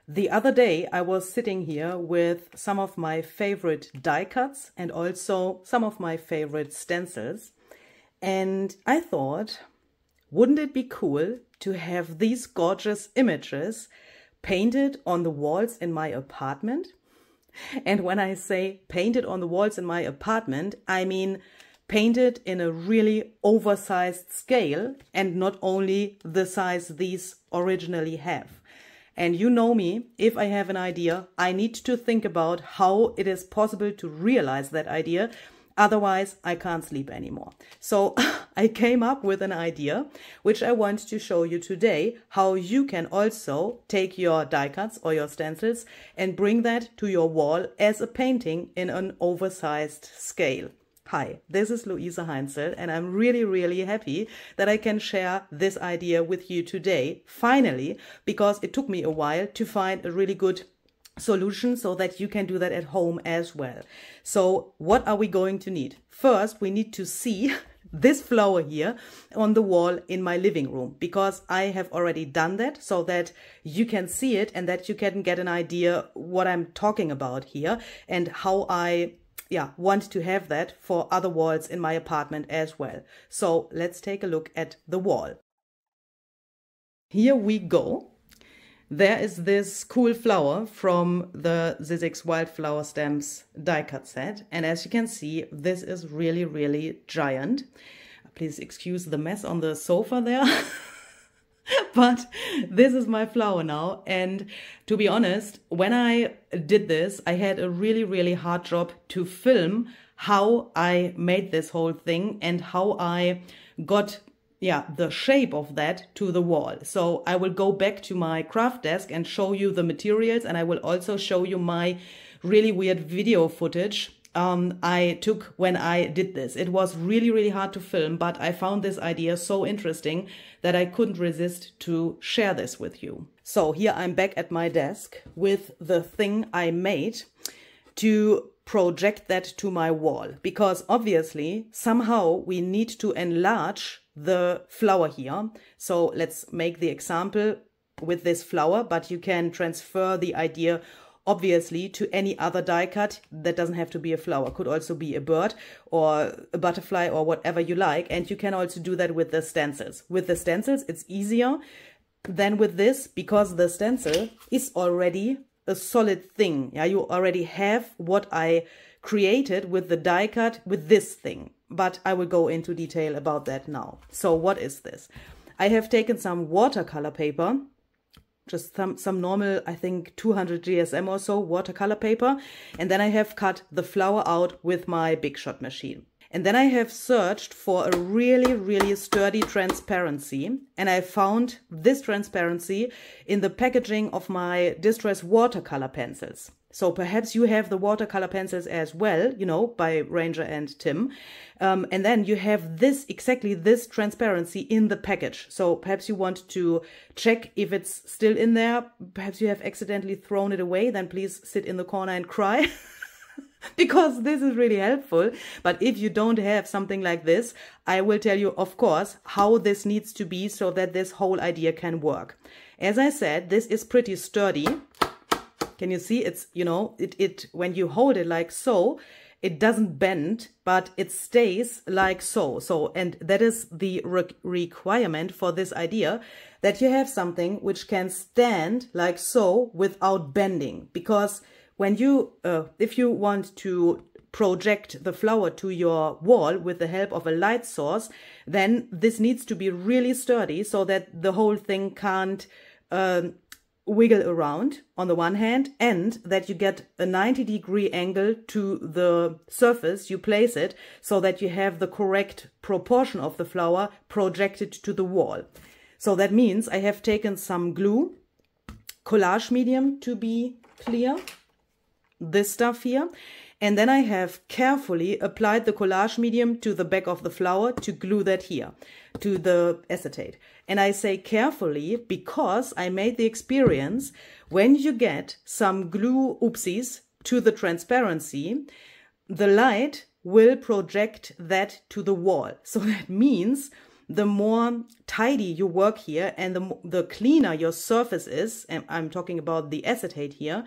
The other day I was sitting here with some of my favorite die cuts and also some of my favorite stencils, and I thought, wouldn't it be cool to have these gorgeous images painted on the walls in my apartment? And when I say painted on the walls in my apartment, I mean painted in a really oversized scale and not only the size these originally have. And you know me, if I have an idea, I need to think about how it is possible to realize that idea. Otherwise, I can't sleep anymore. So I came up with an idea, which I want to show you today, how you can also take your die cuts or your stencils and bring that to your wall as a painting in an oversized scale. Hi, this is Luise Heinzel, and I'm really happy that I can share this idea with you today, finally, because it took me a while to find a really good solution so that you can do that at home as well. So what are we going to need? First, we need to see this flower here on the wall in my living room, because I have already done that so that you can see it and that you can get an idea what I'm talking about here and how I want to have that for other walls in my apartment as well. So let's take a look at the wall. Here we go. There is this cool flower from the Sizzix Wildflower Stamps die cut set. And as you can see, this is really giant. Please excuse the mess on the sofa there. But this is my flower now, and to be honest, when I did this, I had a really hard job to film how I made this whole thing and how I got the shape of that to the wall. So I will go back to my craft desk and show you the materials, and I will also show you my really weird video footage I took when I did this. It was really hard to film, but I found this idea so interesting that I couldn't resist to share this with you. So here I'm back at my desk with the thing I made to project that to my wall, because obviously somehow we need to enlarge the flower here. So let's make the example with this flower, but you can transfer the idea obviously to any other die cut. That doesn't have to be a flower, could also be a bird or a butterfly or whatever you like. And you can also do that with the stencils. With the stencils, it's easier than with this, because the stencil is already a solid thing. Yeah, you already have what I created with the die cut with this thing. But I will go into detail about that now. So what is this? I have taken some watercolor paper, just some normal, I think 200 GSM or so watercolor paper. And then I have cut the flower out with my Big Shot machine. And then I have searched for a really sturdy transparency. And I found this transparency in the packaging of my Distress watercolor pencils. So perhaps you have the watercolor pencils as well, you know, by Ranger and Tim. And then you have this, exactly this transparency in the package. So perhaps you want to check if it's still in there. Perhaps you have accidentally thrown it away. Then please sit in the corner and cry. Because this is really helpful. But if you don't have something like this, I will tell you, of course, how this needs to be so that this whole idea can work. As I said, this is pretty sturdy. Can you see? It's, you know, when you hold it like so, it doesn't bend, but it stays like so. And that is the requirement for this idea, that you have something which can stand like so without bending. Because when you, if you want to project the flower to your wall with the help of a light source, then this needs to be really sturdy so that the whole thing can't wiggle around on the one hand, and that you get a 90-degree angle to the surface you place it, so that you have the correct proportion of the flower projected to the wall. So that means I have taken some glue, collage medium to be clear, this stuff here, and then I have carefully applied the collage medium to the back of the flower to glue that here to the acetate. And I say carefully because I made the experience, when you get some glue oopsies to the transparency, the light will project that to the wall. So that means the more tidy you work here and the cleaner your surface is, and I'm talking about the acetate here,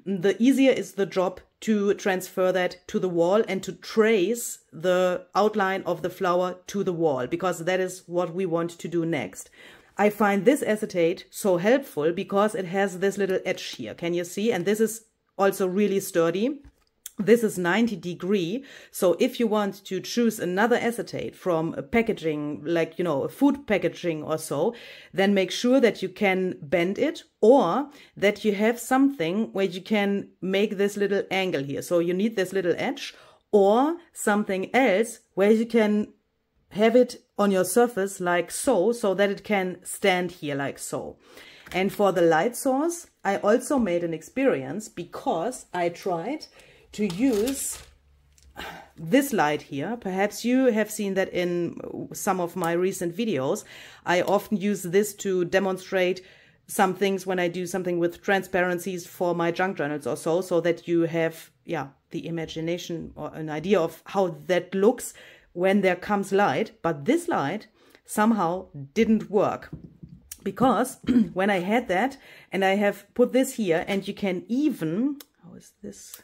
the easier is the job to transfer that to the wall and to trace the outline of the flower to the wall, because that is what we want to do next. I find this acetate so helpful because it has this little edge here. Can you see? And this is also really sturdy. This is 90 degree. So if you want to choose another acetate from a packaging, like, you know, a food packaging or so, then make sure that you can bend it, or that you have something where you can make this little angle here. So you need this little edge, or something else where you can have it on your surface like so, so that it can stand here like so. And for the light source, I also made an experience, because I tried to use this light here. Perhaps you have seen that in some of my recent videos. I often use this to demonstrate some things when I do something with transparencies for my junk journals or so, so that you have, yeah, the imagination or an idea of how that looks when there comes light. But this light somehow didn't work, because when I had that, and I have put this here, and you can even, how is this?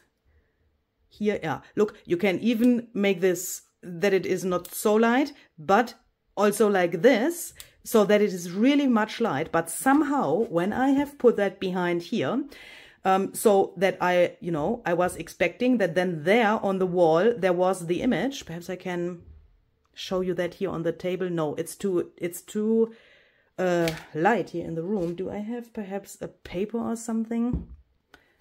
Here, yeah, look, you can even make this that it is not so light, but also like this, so that it is really much light. But somehow, when I have put that behind here, so that I was expecting that then there on the wall, there was the image. Perhaps I can show you that here on the table. No, it's too light here in the room. Do I have perhaps a paper or something?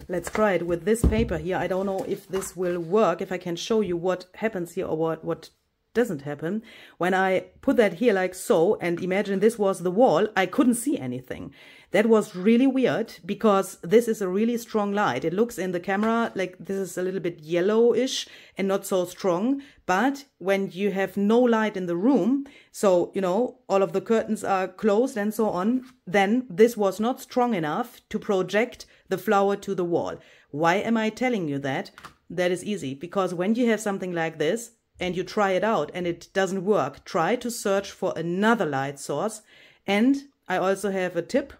Let's try it with this paper here. I don't know if this will work, if I can show you what happens here or what doesn't happen. When I put that here like so, and imagine this was the wall, I couldn't see anything. That was really weird, because this is a really strong light. It looks in the camera like this is a little bit yellowish and not so strong. But when you have no light in the room, so, you know, all of the curtains are closed and so on, then this was not strong enough to project the flower to the wall. Why am I telling you that? That is easy, because when you have something like this and you try it out and it doesn't work, try to search for another light source. And I also have a tip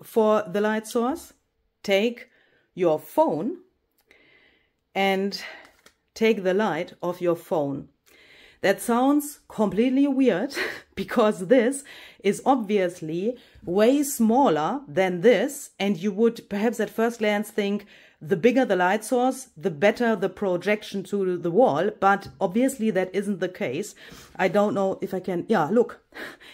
for the light source. Take your phone and take the light of your phone. That sounds completely weird, because this is obviously way smaller than this, and you would perhaps at first glance think the bigger the light source, the better the projection to the wall, but obviously that isn't the case. I don't know if I can, yeah, look,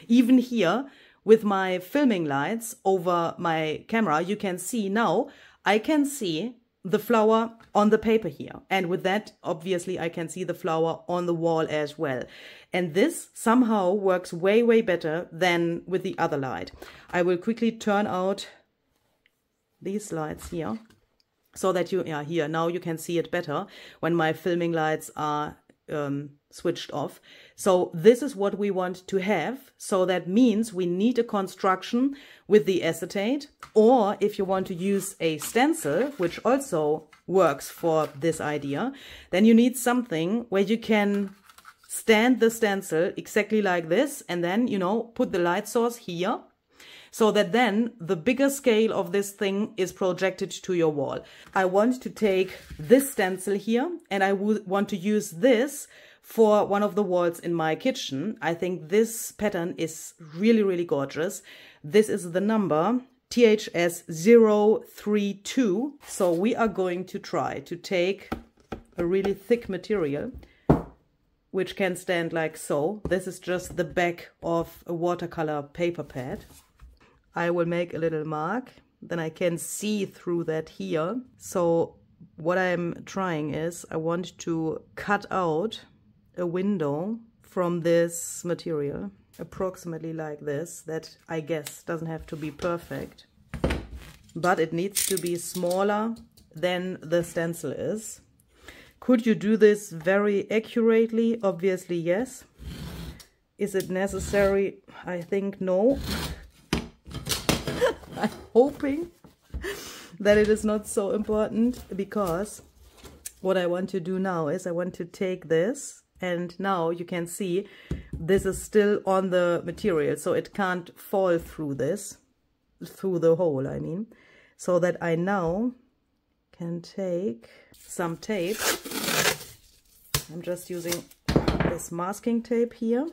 even here with my filming lights over my camera, you can see now, I can see the flower on the paper here. And with that, obviously, I can see the flower on the wall as well. And this somehow works way, way better than with the other light. I will quickly turn out these lights here, so that you, yeah, here, now you can see it better when my filming lights are switched off. So this is what we want to have. So that means we need a construction with the acetate, or if you want to use a stencil, which also works for this idea, then you need something where you can stand the stencil exactly like this, and then, you know, put the light source here, so that then the bigger scale of this thing is projected to your wall. I want to take this stencil here, and I want to use this for one of the walls in my kitchen. I think this pattern is really, really gorgeous. This is the number THS032. So we are going to try to take a really thick material, which can stand like so. This is just the back of a watercolor paper pad. I will make a little mark, then I can see through that here. So what I'm trying is, I want to cut out a window from this material, approximately like this. That, I guess, doesn't have to be perfect, but it needs to be smaller than the stencil is. Could you do this very accurately? Obviously, yes. Is it necessary? I think no. I'm hoping that it is not so important, because what I want to do now is I want to take this and now you can see this is still on the material, so it can't fall through this, through the hole, I mean. So that I now can take some tape. I'm just using this masking tape here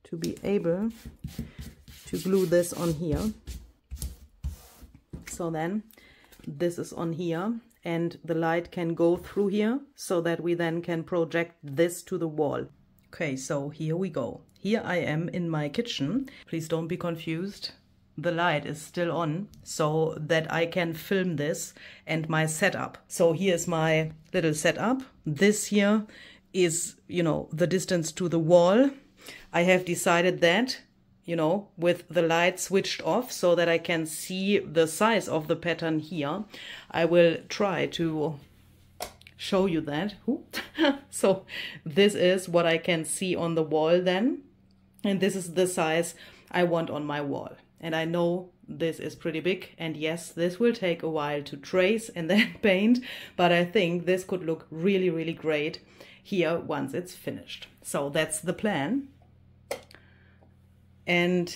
to be able to glue this on here. So then this is on here and the light can go through here so that we then can project this to the wall. Okay, so here we go. Here I am in my kitchen. Please don't be confused. The light is still on so that I can film this and my setup. So here's my little setup. This here is, you know, the distance to the wall. I have decided that, you know, with the light switched off so that I can see the size of the pattern here. I will try to show you that. So this is what I can see on the wall then. And this is the size I want on my wall. And I know this is pretty big, and yes, this will take a while to trace and then paint, but I think this could look really, really great here once it's finished. So that's the plan. And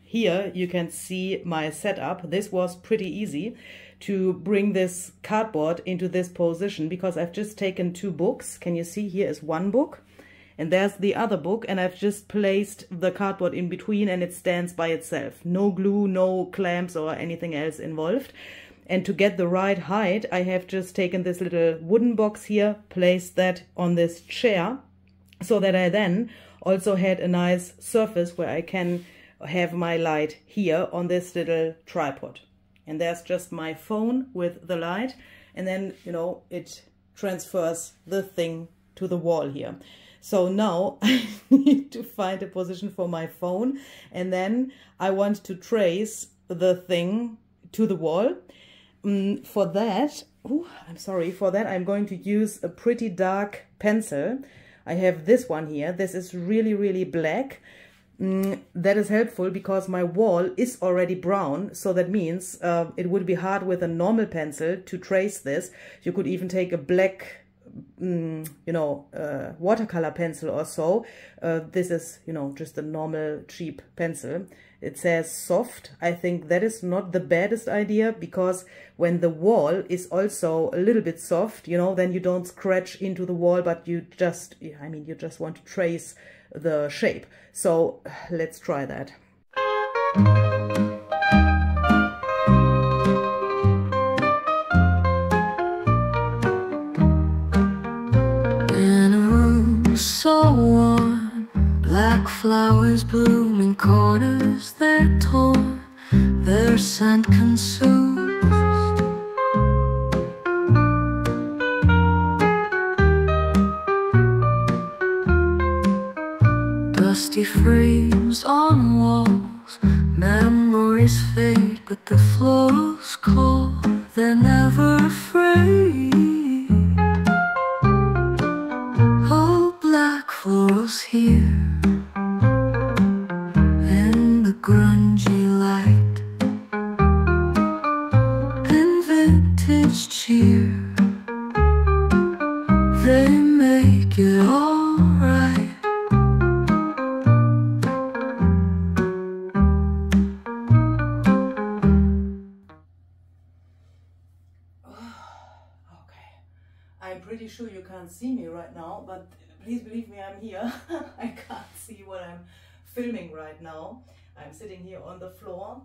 here you can see my setup. This was pretty easy to bring this cardboard into this position because I've just taken two books. Can you see here is one book? And there's the other book, and I've just placed the cardboard in between and it stands by itself. No glue, no clamps or anything else involved. And to get the right height, I have just taken this little wooden box here, placed that on this chair, so that I then also had a nice surface where I can have my light here on this little tripod. And there's just my phone with the light, and then, you know, it transfers the thing to the wall here. So now I need to find a position for my phone, and then I want to trace the thing to the wall. For that, I'm going to use a pretty dark pencil. I have this one here. This is really, really black. That is helpful because my wall is already brown, so that means it would be hard with a normal pencil to trace this. You could even take a black watercolor pencil or so. This is, you know, just a normal cheap pencil. It says soft. I think that is not the baddest idea, because when the wall is also a little bit soft, you know, then you don't scratch into the wall, but you just, you just want to trace the shape. So let's try that. So warm, black flowers bloom in corners, they're torn, their scent consumes. Dusty frames on walls, memories fade, but the flow's call, they're never afraid. Florals here in the grungy light, in vintage cheer, they make it alright. Okay, I'm pretty sure you can't see me right now, but please believe me, I'm here. I can't see what I'm filming right now. I'm sitting here on the floor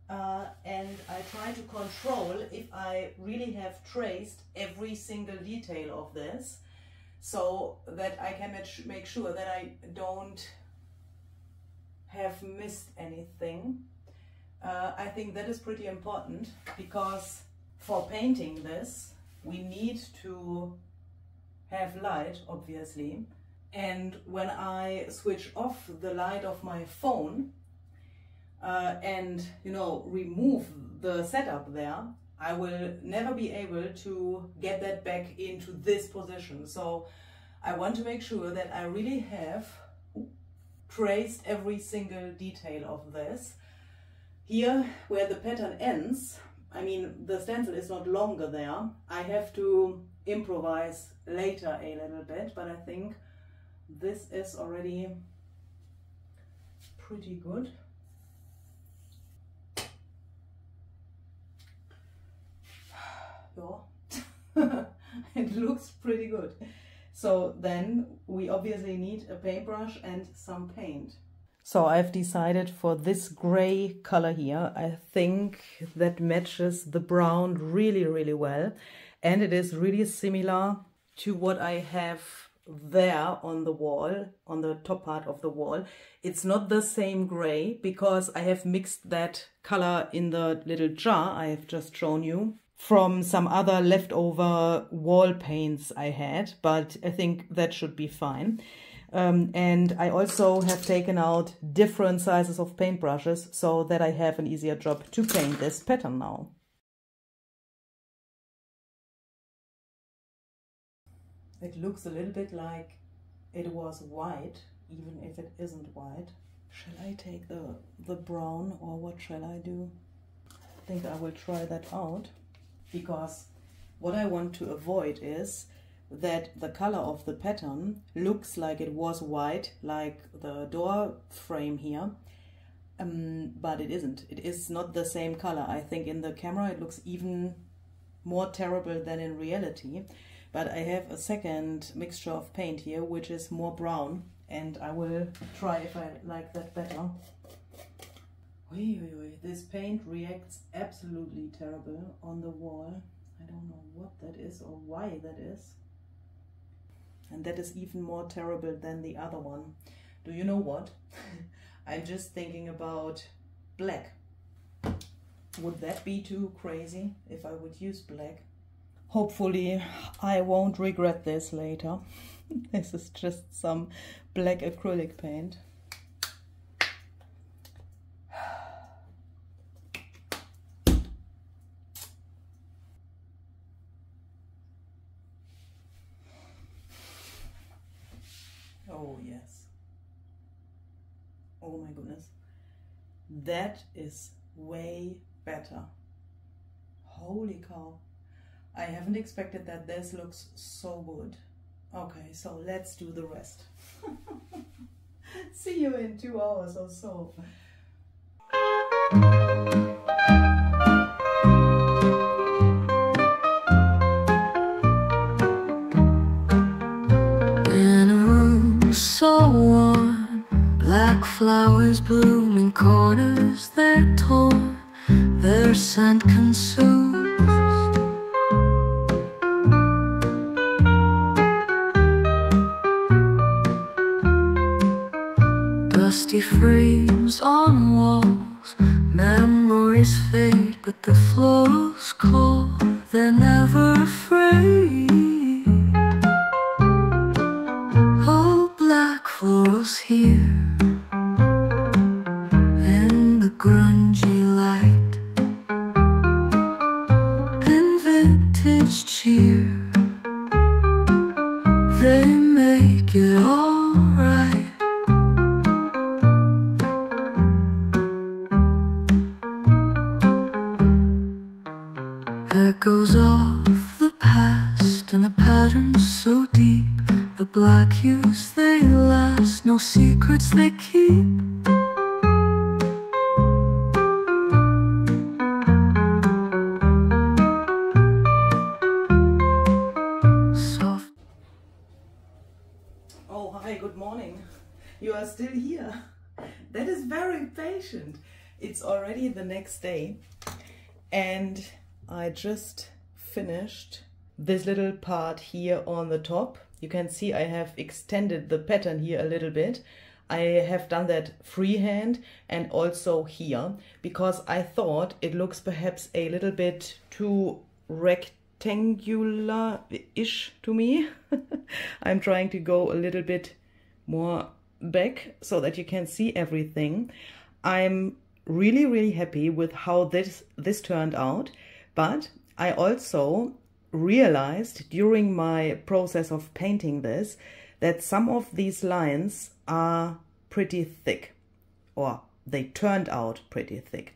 and I try to control if I really have traced every single detail of this, so that I can make sure that I don't have missed anything. I think that is pretty important, because for painting this we need to have light, obviously, and when I switch off the light of my phone and, you know, remove the setup there, I will never be able to get that back into this position. So I want to make sure that I really have traced every single detail of this. Here where the pattern ends, I mean, the stencil is not longer there. I have to improvise later a little bit, but I think this is already pretty good. Yeah. It looks pretty good. So then we obviously need a paintbrush and some paint. So I've decided for this gray color here. I think that matches the brown really, really well. And it is really similar to what I have there on the wall, on the top part of the wall. It's not the same gray because I have mixed that color in the little jar I have just shown you from some other leftover wall paints I had, but I think that should be fine. And I also have taken out different sizes of paintbrushes so that I have an easier job to paint this pattern now. It looks a little bit like it was white, even if it isn't white. Shall I take the brown, or what shall I do? I think I will try that out, because what I want to avoid is that the color of the pattern looks like it was white, like the door frame here, but it isn't. It is not the same color. I think in the camera it looks even more terrible than in reality. But I have a second mixture of paint here, which is more brown, and I will try if I like that better. This paint reacts absolutely terrible on the wall. I don't know what that is or why that is. And that is even more terrible than the other one. Do you know what? I'm just thinking about black. Would that be too crazy if I would use black? Hopefully I won't regret this later. This is just some black acrylic paint. Oh yes. Oh my goodness. That is way better. Holy cow. I haven't expected that this looks so good. Okay, so let's do the rest. See you in 2 hours or so. In a room so warm, black flowers bloom in corners, they're torn, their scent consumed. Dusty frames on walls, memories fade, but the flows call, they're never afraid. Oh, black florals here in the grungy light, in vintage cheer, they make it alright. Echoes of the past and a pattern so deep. The black hues, they last, no secrets they keep. Soft. Oh, hi, good morning. You are still here. That is very patient. It's already the next day, and I just finished this little part here on the top. You can see I have extended the pattern here a little bit. I have done that freehand and also here because I thought it looks perhaps a little bit too rectangular-ish to me. I'm trying to go a little bit more back so that you can see everything. I'm really happy with how this turned out. But I also realized during my process of painting this that some of these lines are pretty thick, or they turned out pretty thick.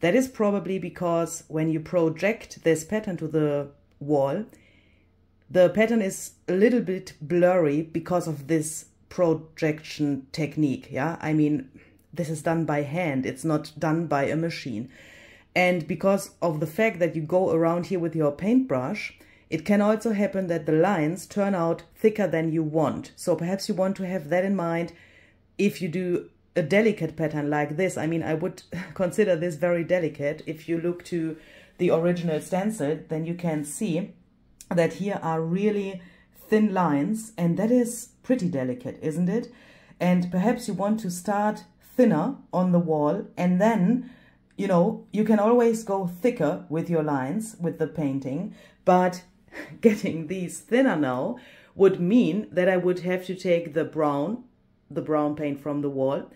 That is probably because when you project this pattern to the wall, the pattern is a little bit blurry because of this projection technique. Yeah, I mean, this is done by hand. It's not done by a machine. And because of the fact that you go around here with your paintbrush, it can also happen that the lines turn out thicker than you want. So perhaps you want to have that in mind if you do a delicate pattern like this. I mean, I would consider this very delicate. If you look to the original stencil, then you can see that here are really thin lines, and that is pretty delicate, isn't it? And perhaps you want to start thinner on the wall, and then, you know, you can always go thicker with your lines with the painting, but getting these thinner now would mean that I would have to take the brown paint from the wall,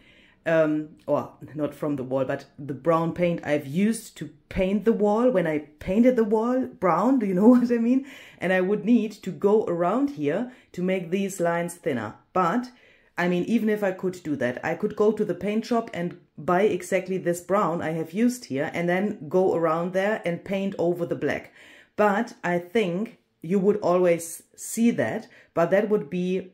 or not from the wall, but the brown paint I've used to paint the wall when I painted the wall brown, do you know what I mean? And I would need to go around here to make these lines thinner. But I mean, even if I could do that, I could go to the paint shop and buy exactly this brown I have used here and then go around there and paint over the black. But I think you would always see that, but that would be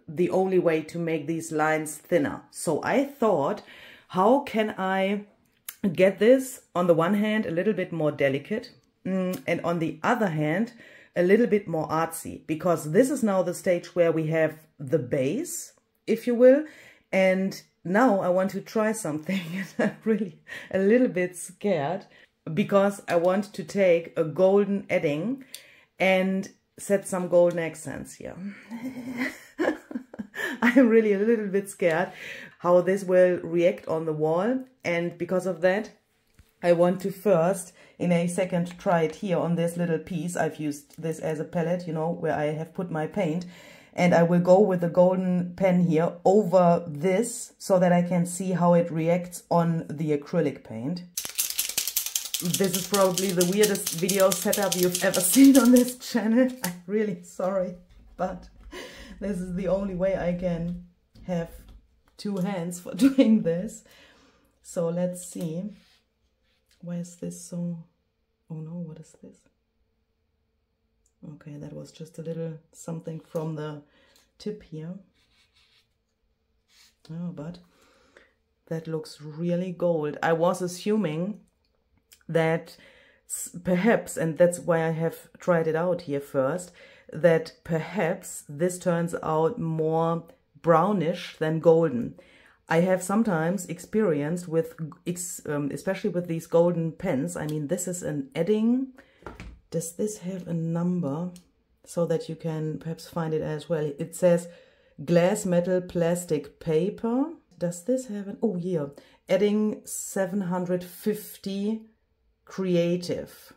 the only way to make these lines thinner. So I thought, how can I get this, on the one hand, a little bit more delicate, and on the other hand, a little bit more artsy? Because this is now the stage where we have the base, if you will, and now I want to try something. I'm really a little bit scared, because I want to take a golden edding and set some golden accents here. I'm really a little bit scared how this will react on the wall, and because of that I want to first, in a second, try it here on this little piece. I've used this as a palette, you know, where I have put my paint, and I will go with the golden pen here over this so that I can see how it reacts on the acrylic paint. This is probably the weirdest video setup you've ever seen on this channel. I'm really sorry, but this is the only way I can have two hands for doing this. So let's see. Why is this so... Oh no, what is this? Okay, that was just a little something from the tip here. Oh, but that looks really gold. I was assuming that perhaps, and that's why I have tried it out here first, that perhaps this turns out more brownish than golden. I have sometimes experienced with, especially with these golden pens, I mean, this is an edding. Does this have a number so that you can perhaps find it as well? It says glass, metal, plastic, paper. Does this have an, oh yeah, edding 750 creative.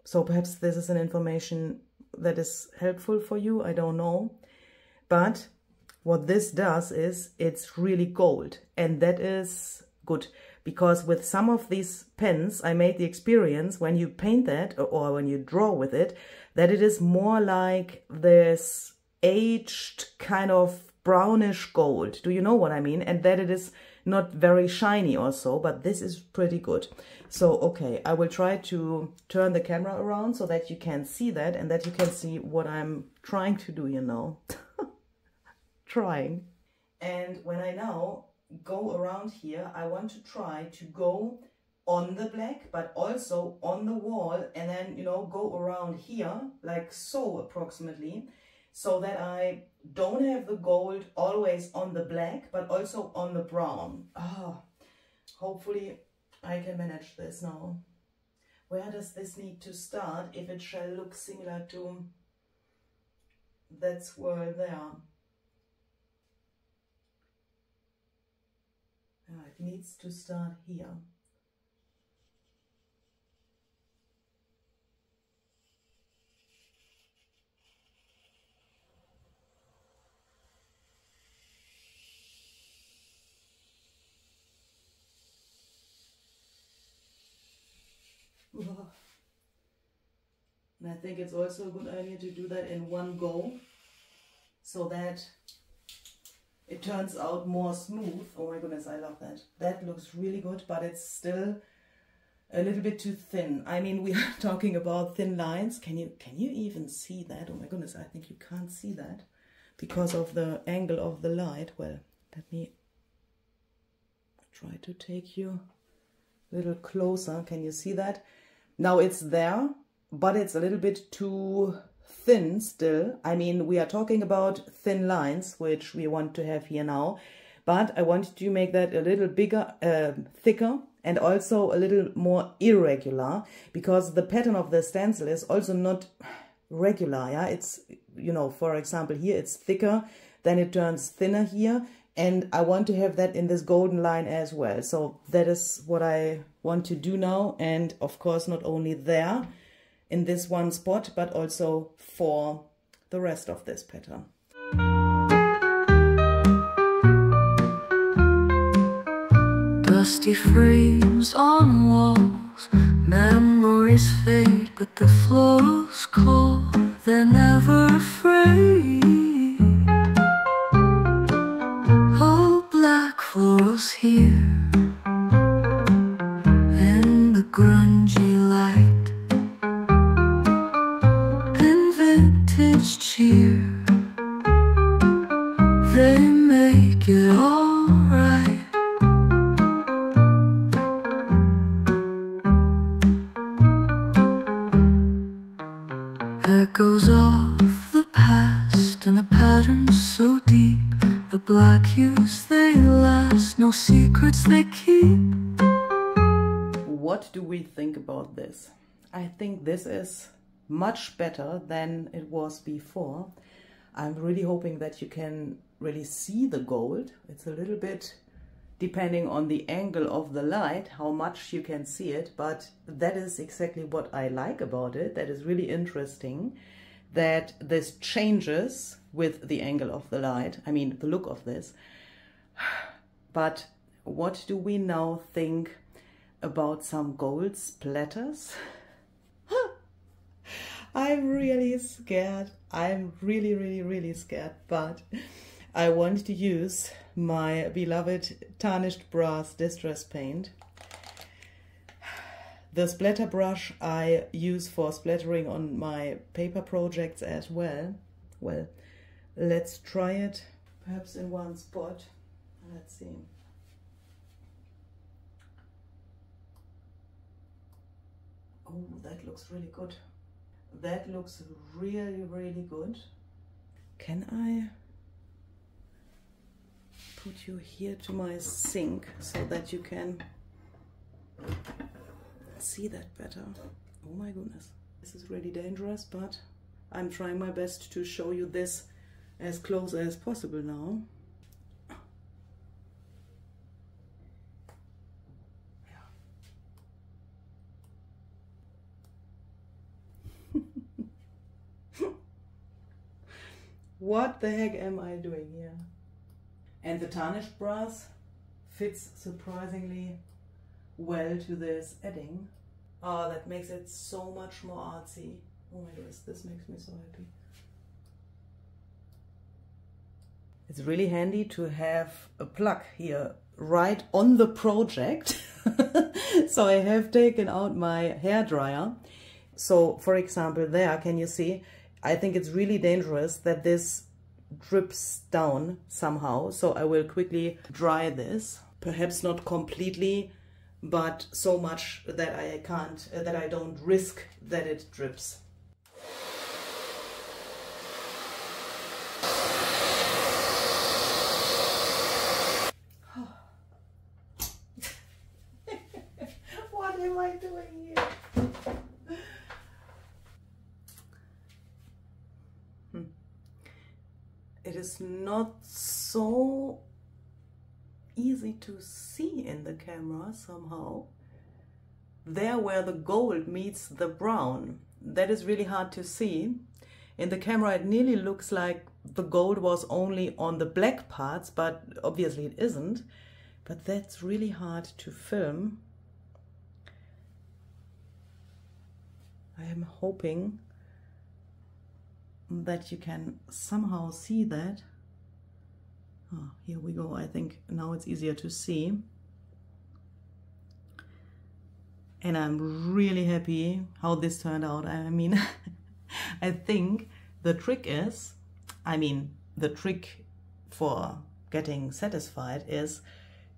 So perhaps this is an information that is helpful for you, I don't know. But what this does is it's really gold, and that is good, because with some of these pens I made the experience when you paint that or when you draw with it, that it is more like this aged kind of brownish gold. Do you know what I mean? And that it is not very shiny or so, but this is pretty good. So, okay, I will try to turn the camera around so that you can see that and that you can see what I'm trying to do, you know. Trying. And when I now go around here, I want to try to go on the black, but also on the wall, and then, you know, go around here, like so approximately, so that I don't have the gold always on the black, but also on the brown. Ah, hopefully I can manage this now. Where does this need to start if it shall look similar to that swirl there? It needs to start here. And I think it's also a good idea to do that in one go, so that it turns out more smooth. Oh my goodness, I love that. That looks really good, but it's still a little bit too thin. I mean, we are talking about thin lines. Can you even see that? Oh my goodness, I think you can't see that. because of the angle of the light. Well, let me try to take you a little closer. Can you see that? Now it's there, but it's a little bit too thin still. I mean, we are talking about thin lines, which we want to have here now, but I wanted to make that a little bigger, thicker, and also a little more irregular, because the pattern of the stencil is also not regular. Yeah, it's, you know, for example, here it's thicker, then it turns thinner here, and I want to have that in this golden line as well. So that is what I want to do now, and of course not only there in this one spot, but also for the rest of this pattern. Dusty frames on walls, memories fade, but the flow's cold, they're never afraid. Oh, black florals here in the grungy light, in vintage cheer, they make it alright. Echoes of the past and the patterns so deep, the black hues they last, no secrets they keep. What do we think about this? I think this is much better than it was before. I'm really hoping that you can really see the gold. It's a little bit depending on the angle of the light, how much you can see it, but that is exactly what I like about it. That is really interesting, that this changes with the angle of the light. I mean, the look of this. But what do we now think about some gold splatters? I'm really scared. I'm really scared, but I want to use my beloved tarnished brass distress paint. The splatter brush I use for splattering on my paper projects as well. Well, let's try it perhaps in one spot. Let's see. Oh, that looks really good. That looks really good. Can I put you here to my sink so that you can see that better? Oh my goodness, this is really dangerous, but I'm trying my best to show you this as close as possible now. What the heck am I doing here? And the tarnished brass fits surprisingly well to this edding. Oh, that makes it so much more artsy. Oh my goodness, this makes me so happy. It's really handy to have a plug here right on the project. So I have taken out my hairdryer. So for example there, can you see? I think it's really dangerous that this drips down somehow. So I will quickly dry this. Perhaps not completely, but so much that I can't, that I don't risk that it drips. What am I doing here? It is not so easy to see in the camera somehow. There where the gold meets the brown, that is really hard to see. In the camera it nearly looks like the gold was only on the black parts, but obviously it isn't. But that's really hard to film. I am hoping that you can somehow see that. Oh, here we go. I think now it's easier to see. And I'm really happy how this turned out. I mean, I think the trick is, I mean, the trick for getting satisfied is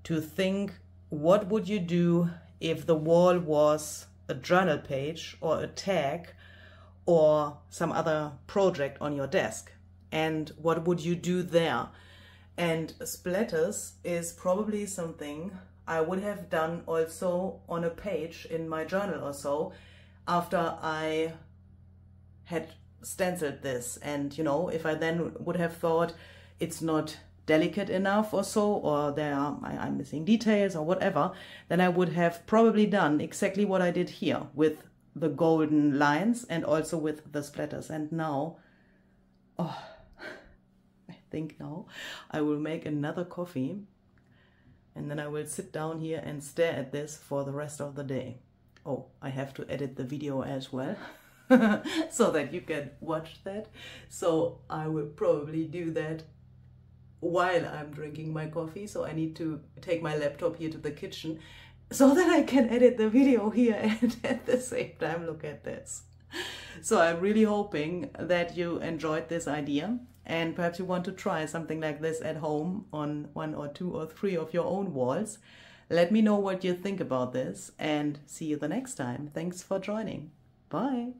to think, what would you do if the wall was a journal page or a tag or some other project on your desk? And what would you do there? And splatters is probably something I would have done also on a page in my journal or so, after I had stenciled this. And, you know, if I then would have thought it's not delicate enough or so, or I'm missing details or whatever, then I would have probably done exactly what I did here with the golden lines and also with the splatters. And now, oh, I think now I will make another coffee, and then I will sit down here and stare at this for the rest of the day. Oh, I have to edit the video as well so that you can watch that. So I will probably do that while I'm drinking my coffee. So I need to take my laptop here to the kitchen so that I can edit the video here and at the same time look at this. So I'm really hoping that you enjoyed this idea, and perhaps you want to try something like this at home on 1 or 2 or 3 of your own walls. Let me know what you think about this, and see you the next time. Thanks for joining. Bye.